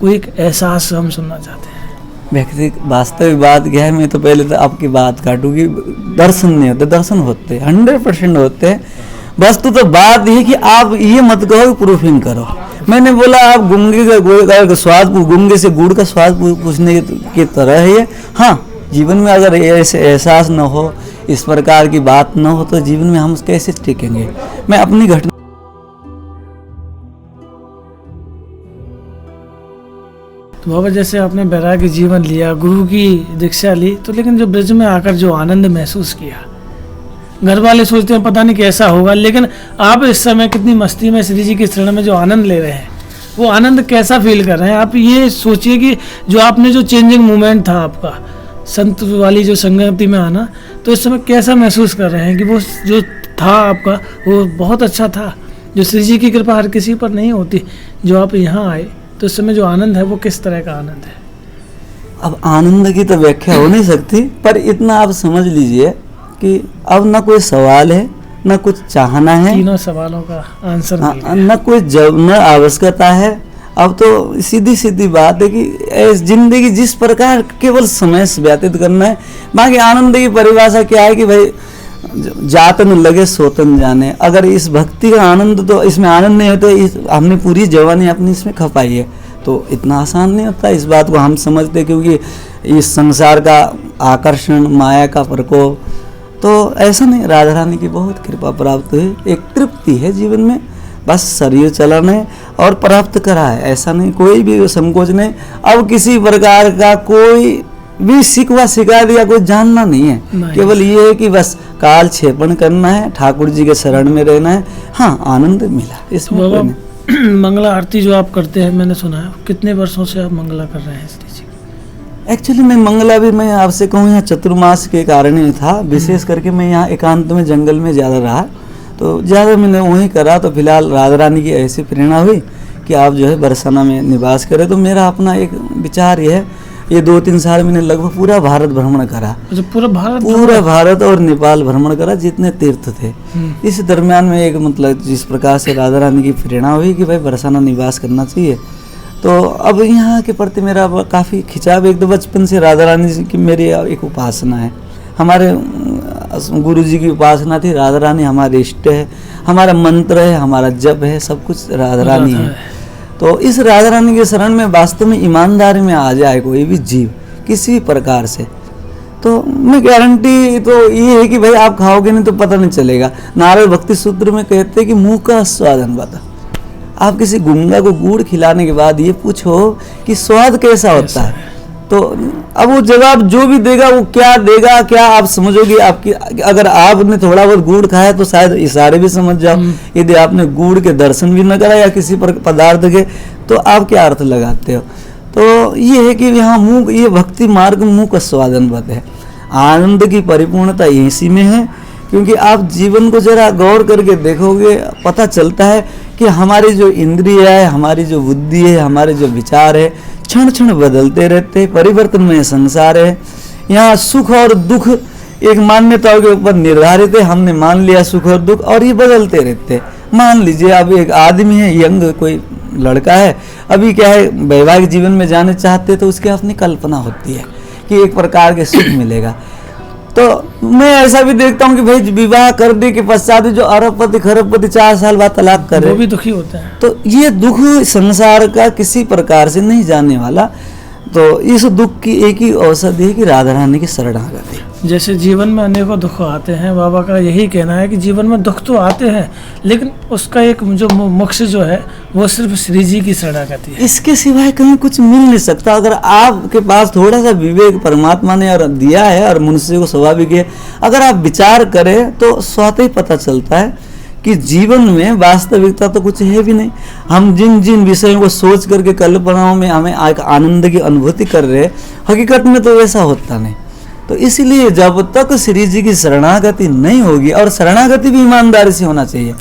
कोई एक एहसास हम सुनना चाहते हैं। व्यक्ति वास्तविक बात क्या है, मैं तो पहले तो आपकी बात काटूंगी। दर्शन नहीं होते, दर्शन होते 100% होते हैं। वस्तु तो बात ये कि आप ये मत कहो प्रूफिंग करो। मैंने बोला आप गूंगे का स्वाद, गूंगे से गुड़ का स्वाद पूछने की तरह है ये। हाँ, जीवन में अगर ऐसे एहसास न हो, इस प्रकार की बात न हो, तो जीवन में हम कैसे टिकेंगे। मैं अपनी घटना तो बाबा जैसे आपने वैराग्य जीवन लिया, गुरु की दीक्षा ली, तो लेकिन जो ब्रज में आकर जो आनंद महसूस किया, घर वाले सोचते हैं पता नहीं कैसा होगा, लेकिन आप इस समय कितनी मस्ती में श्री जी के शरण में जो आनंद ले रहे हैं, वो आनंद कैसा फील कर रहे हैं। आप ये सोचिए कि जो आपने जो चेंजिंग मोमेंट था आपका संत वाली जो संगति में आना, तो इस समय कैसा महसूस कर रहे हैं कि वो जो था आपका वो बहुत अच्छा था। जो श्री जी की कृपा हर किसी पर नहीं होती, जो आप यहाँ आए तो इस समय जो आनंद है वो किस तरह का आनंद है। अब आनंद की तो व्याख्या हो नहीं सकती, पर इतना आप समझ लीजिए कि अब ना कोई सवाल है, ना कुछ चाहना है, तीनों सवालों का आंसर न कोई न आवश्यकता है। अब तो सीधी सीधी बात है कि जिंदगी जिस प्रकार केवल समय से व्यतीत करना है। बाकी आनंद की परिभाषा क्या है कि भाई जातन लगे सोतन जाने। अगर इस भक्ति का आनंद, तो इसमें आनंद नहीं होता, हमने पूरी जवानी अपनी इसमें खपाई है, तो इतना आसान नहीं होता। इस बात को हम समझते, क्योंकि इस संसार का आकर्षण, माया का प्रकोप, तो ऐसा नहीं। राधा रानी की बहुत कृपा प्राप्त हुई, एक तृप्ति है जीवन में, बस शरीर चलन है और प्राप्त करा है, ऐसा नहीं, कोई भी संकोच नहीं। अब किसी प्रकार का कोई भी शिकवा शिकायत या कोई जानना नहीं है, केवल ये है कि बस काल क्षेपण करना है, ठाकुर जी के शरण में रहना है। हाँ, आनंद मिला इसमें। मंगला आरती जो आप करते हैं, मैंने सुना है कितने वर्षों से आप मंगला कर रहे हैं श्री जी? एक्चुअली मैं मंगला भी, मैं आपसे कहूँ, यहाँ चतुर्मास के कारण ही था। विशेष करके मैं यहाँ एकांत में जंगल में ज़्यादा रहा, तो ज़्यादा मैंने वहीं करा। तो फिलहाल राधा रानी की ऐसी प्रेरणा हुई कि आप जो है बरसाना में निवास करें। तो मेरा अपना एक विचार ये है, ये 2-3 साल मैंने लगभग पूरा भारत भ्रमण करा। अच्छा, पूरा भारत और नेपाल भ्रमण करा, जितने तीर्थ थे। इस दरमियान में एक मतलब जिस प्रकार से राधा रानी की प्रेरणा हुई कि भाई बरसाना निवास करना चाहिए, तो अब यहाँ के प्रति मेरा काफ़ी खिंचाव। एक तो बचपन से राधा रानी जी की मेरी एक उपासना है, हमारे गुरु जी की उपासना थी। राधा रानी हमारे इष्ट है, हमारा मंत्र है, हमारा जप है, सब कुछ राधा रानी है। तो इस राधा रानी के शरण में वास्तव में ईमानदारी में आ जाए कोई भी जीव किसी प्रकार से, तो मैं गारंटी तो ये है कि भाई आप खाओगे नहीं तो पता नहीं चलेगा। नारद भक्ति सूत्र में कहते हैं कि मुंह का स्वाद अनबता। आप किसी गूंगा को गुड़ खिलाने के बाद ये पूछो कि स्वाद कैसा होता है, तो अब वो जवाब जो भी देगा वो क्या देगा, क्या आप समझोगे। आपकी अगर आपने थोड़ा बहुत गुड़ खाया तो शायद इशारे भी समझ जाओ। यदि आपने गुड़ के दर्शन भी न करा या किसी पदार्थ के, तो आप क्या अर्थ लगाते हो। तो ये है कि यहाँ मुंह, ये भक्ति मार्ग मुंह का स्वादन बात है। आनंद की परिपूर्णता इसी में है, क्योंकि आप जीवन को जरा गौर करके देखोगे, पता चलता है कि हमारी जो इंद्रिय है, हमारी जो बुद्धि है, हमारे जो विचार है, क्षण क्षण बदलते रहते, परिवर्तन में संसार है। यहाँ सुख और दुख एक मान्यताओं के ऊपर निर्धारित है, हमने मान लिया सुख और दुख, और ये बदलते रहते। मान लीजिए अब एक आदमी है, यंग कोई लड़का है, अभी क्या है वैवाहिक जीवन में जाने चाहते, तो उसकी अपनी कल्पना होती है कि एक प्रकार के सुख मिलेगा। तो मैं ऐसा भी देखता हूँ कि भाई विवाह करने के पश्चात जो अरबपति खरबपति 4 साल बाद तलाक करे, वो भी दुखी होता है। तो ये दुख संसार का किसी प्रकार से नहीं जाने वाला। तो इस दुख की एक ही औषधि है कि राधा रानी की शरणागति। जैसे जीवन में अनेकों दुख आते हैं, बाबा का यही कहना है कि जीवन में दुख तो आते हैं, लेकिन उसका एक जो मोक्ष जो है वो सिर्फ श्री जी की शरणागति है। इसके सिवाय कहीं कुछ मिल नहीं सकता। अगर आपके पास थोड़ा सा विवेक परमात्मा ने और दिया है, और मनुष्य को स्वाभाविक है, अगर आप विचार करें तो स्वतः ही पता चलता है कि जीवन में वास्तविकता तो कुछ है भी नहीं। हम जिन जिन विषयों को सोच करके कल्पनाओं में हमें एक आनंद की अनुभूति कर रहे हैं, हकीकत में तो वैसा होता नहीं। तो इसलिए जब तक श्री जी की शरणागति नहीं होगी, और शरणागति भी ईमानदारी से होना चाहिए।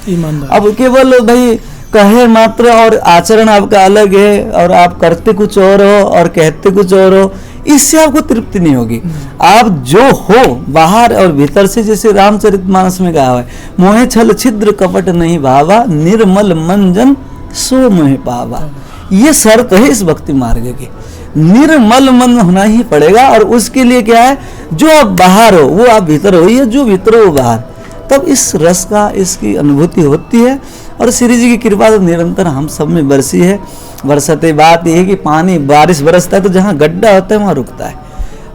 अब केवल भाई कहे मात्र और आचरण आपका अलग है, और आप करते कुछ और हो और कहते कुछ और हो, इससे आपको तृप्ति नहीं होगी। आप जो हो बाहर और भीतर से, जैसे रामचरितमानस में कहा है, मोहे छल छिद्र कपट नहीं भावा, निर्मल मन जन सो मोहे पावा। ये शर्त है इस भक्ति मार्ग की। निर्मल मन होना ही पड़ेगा, और उसके लिए क्या है, जो आप बाहर हो वो आप भीतर हो, ये जो भीतर हो वो बाहर, तब इस रस का इसकी अनुभूति होती है। और श्री जी की कृपा तो निरंतर हम सब में बरसी है, बरसते। बात यह है कि पानी बारिश बरसता है तो जहाँ गड्ढा होता है वहाँ रुकता है,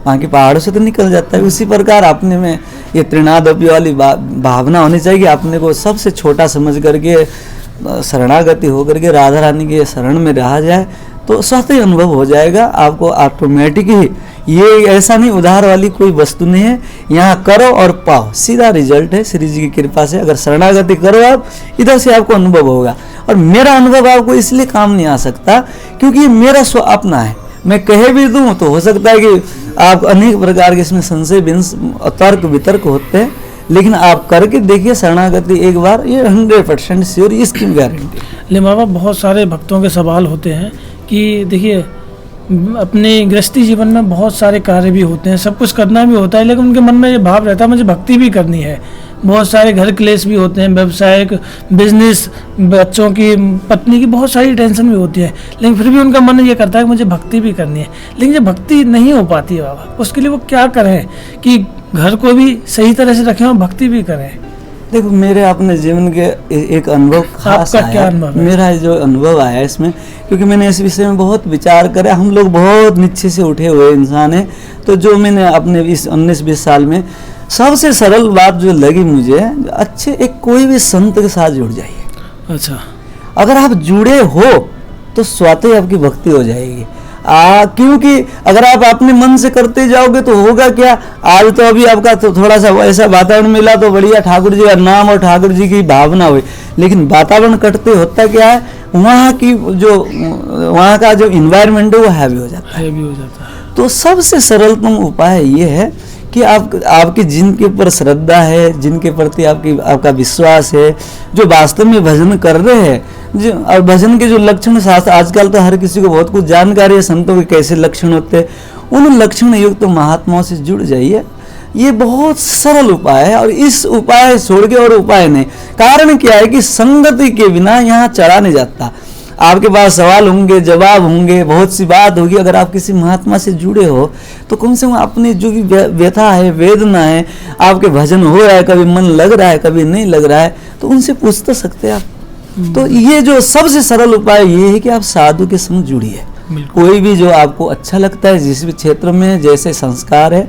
वहाँ के पहाड़ों से तो निकल जाता है। उसी प्रकार अपने में ये त्रिनादपि वाली भावना होनी चाहिए कि अपने को सबसे छोटा समझ करके शरणागति होकर के राधा रानी के शरण में रहा जाए, तो स्वतः ही अनुभव हो जाएगा आपको ऑटोमेटिक ही। ये ऐसा नहीं उधार वाली कोई वस्तु नहीं है, यहाँ करो और पाओ, सीधा रिजल्ट है श्री जी की कृपा से। अगर शरणागति करो आप, इधर से आपको अनुभव होगा। और मेरा अनुभव आपको इसलिए काम नहीं आ सकता क्योंकि ये मेरा स्व अपना है। मैं कह भी दूं तो हो सकता है कि आप अनेक प्रकार के इसमें संशय तर्क वितर्क होते हैं, लेकिन आप करके देखिए शरणागति एक बार, ये 100% श्योर, इसकी गारंटी। लेकिन बाबा बहुत सारे भक्तों के सवाल होते हैं कि देखिए अपने गृहस्थी जीवन में बहुत सारे कार्य भी होते हैं, सब कुछ करना भी होता है, लेकिन उनके मन में ये भाव रहता है मुझे भक्ति भी करनी है। बहुत सारे घर क्लेश भी होते हैं, व्यवसायिक, बिजनेस, बच्चों की, पत्नी की बहुत सारी टेंशन भी होती है, लेकिन फिर भी उनका मन ये करता है कि मुझे भक्ति भी करनी है। लेकिन जब भक्ति नहीं हो पाती है बाबा, उसके लिए वो क्या करें कि घर को भी सही तरह से रखें और भक्ति भी करें? देखो मेरे अपने जीवन के एक अनुभव खास आया। क्या अनुभव है? मेरा जो अनुभव आया इसमें, क्योंकि मैंने इस विषय में बहुत विचार करा। हम लोग बहुत नीचे से उठे हुए इंसान हैं, तो जो मैंने अपने इस 19-20 साल में सबसे सरल बात जो लगी मुझे, अच्छे एक कोई भी संत के साथ जुड़ जाइए। अच्छा, अगर आप जुड़े हो तो स्वतः ही आपकी भक्ति हो जाएगी। क्योंकि अगर आप अपने मन से करते जाओगे तो होगा क्या, आज तो अभी आपका तो थोड़ा सा ऐसा वातावरण मिला तो बढ़िया, ठाकुर जी का नाम और ठाकुर जी की भावना हुई, लेकिन वातावरण कटते होता क्या है, वहाँ का जो इन्वायरमेंट है वो हैवी हो जाता है। तो सबसे सरलतम उपाय ये है कि आपकी जिनके ऊपर श्रद्धा है, जिनके प्रति आपका विश्वास है, जो वास्तव में भजन कर रहे हैं, और भजन के जो लक्षण शास्त्र, आजकल तो हर किसी को बहुत कुछ जानकारी है संतों के कैसे लक्षण होते हैं, उन लक्षण युक्त तो महात्माओं से जुड़ जाइए। ये बहुत सरल उपाय है, और इस उपाय छोड़ के और उपाय नहीं। कारण क्या है कि संगति के बिना यहाँ चढ़ा नहीं जाता। आपके पास सवाल होंगे, जवाब होंगे, बहुत सी बात होगी। अगर आप किसी महात्मा से जुड़े हो तो कम से कम अपनी जो भी व्यथा है, वेदना है, आपके भजन हो रहा है, कभी मन लग रहा है, कभी नहीं लग रहा है, तो उनसे पूछ तो सकते हैं आप। तो ये जो सबसे सरल उपाय ये है कि आप साधु के संग जुड़िए। कोई भी जो आपको अच्छा लगता है, जिस भी क्षेत्र में जैसे संस्कार है,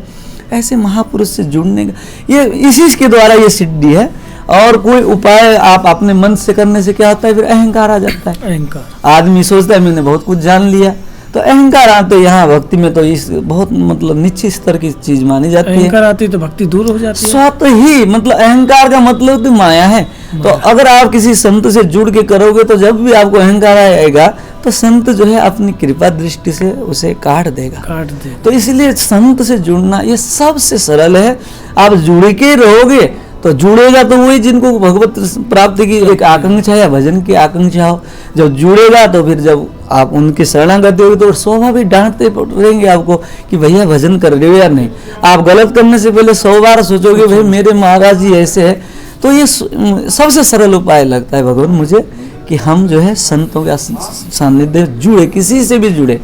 ऐसे महापुरुष से जुड़ने का ये इसी के द्वारा ये सिद्धि है। और कोई उपाय आप अपने मन से करने से क्या होता है, फिर अहंकार आ जाता है। अहंकार, आदमी सोचता है मैंने बहुत कुछ जान लिया, तो अहंकार आते यहाँ भक्ति में तो इस बहुत मतलब निश्चित स्तर की चीज मानी जाती है। अहंकार आती तो भक्ति दूर हो जाती है। स्वतः ही मतलब अहंकार का मतलब तो माया है। तो अगर आप किसी संत से जुड़ के करोगे तो जब भी आपको अहंकार आएगा तो संत जो है अपनी कृपा दृष्टि से उसे काट देगा। तो इसलिए संत से जुड़ना ये सबसे सरल है। आप जुड़ के रहोगे तो जुड़ेगा तो वही जिनको भगवत प्राप्ति की एक आकांक्षा या भजन की आकांक्षा हो। जब जुड़ेगा तो फिर जब आप उनके शरणागति होगी तो स्वाभाविक डांटते रहेंगे आपको कि भैया भजन कर रहे हो या नहीं। आप गलत करने से पहले 100 बार सोचोगे भाई मेरे महाराज जी ऐसे है। तो ये सबसे सरल उपाय लगता है भगवान मुझे कि हम जो है संतों का सानिध्य जुड़े, किसी से भी जुड़े।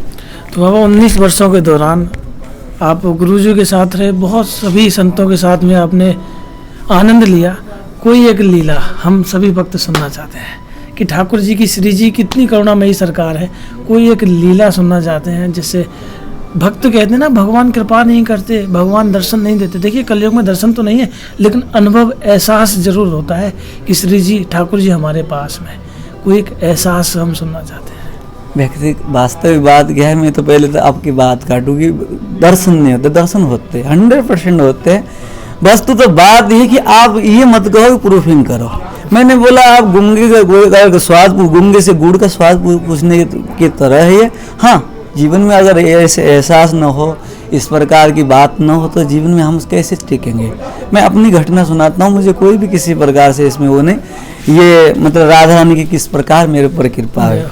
तो बाबा 19 वर्षों के दौरान आप गुरुजी के साथ रहे, बहुत सभी संतों के साथ में आपने आनंद लिया। कोई एक लीला हम सभी भक्त सुनना चाहते हैं कि ठाकुर जी की, श्री जी कितनी करुणामयी सरकार है। कोई एक लीला सुनना चाहते हैं जिससे भक्त कहते हैं ना, भगवान कृपा नहीं करते, भगवान दर्शन नहीं देते। देखिए कलयुग में दर्शन तो नहीं है, लेकिन अनुभव, एहसास जरूर होता है कि श्री जी, ठाकुर जी हमारे पास में। कोई एक एहसास हम सुनना चाहते हैं। व्यक्ति वास्तविक बात क्या है, मैं तो पहले तो आपकी बात काटूंगी। दर्शन नहीं होते, दर्शन होते 100% होते हैं। वस्तु तो बात ये कि आप ये मत कहो प्रूफिंग करो। मैंने बोला आप गुंगे का स्वाद, गुंगे से गुड़ का स्वाद पूछने की तरह है ये। हाँ, जीवन में अगर ऐसे एहसास न हो, इस प्रकार की बात न हो, तो जीवन में हम कैसे टिकेंगे। मैं अपनी घटना सुनाता हूँ। मुझे कोई भी किसी प्रकार से इसमें वो नहीं, ये मतलब राधा रानी की किस प्रकार मेरे ऊपर कृपा है।